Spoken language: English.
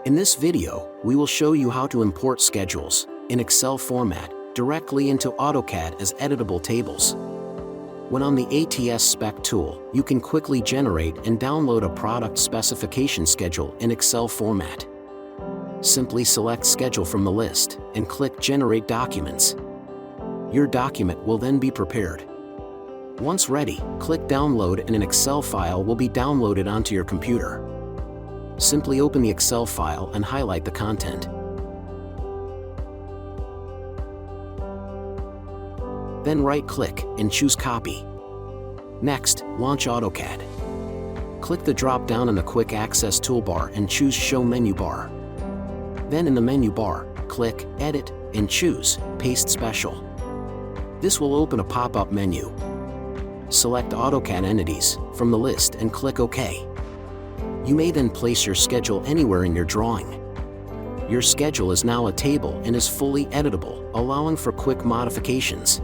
In this video, we will show you how to import schedules in Excel format directly into AutoCAD as editable tables. When on the ATS Spec tool, you can quickly generate and download a product specification schedule in Excel format. Simply select Schedule from the list and click Generate Documents. Your document will then be prepared. Once ready, click Download and an Excel file will be downloaded onto your computer. Simply open the Excel file and highlight the content. Then right-click and choose Copy. Next, launch AutoCAD. Click the drop-down in the Quick Access toolbar and choose Show Menu Bar. Then in the menu bar, click Edit and choose Paste Special. This will open a pop-up menu. Select AutoCAD Entities from the list and click OK. You may then place your schedule anywhere in your drawing. Your schedule is now a table and is fully editable, allowing for quick modifications.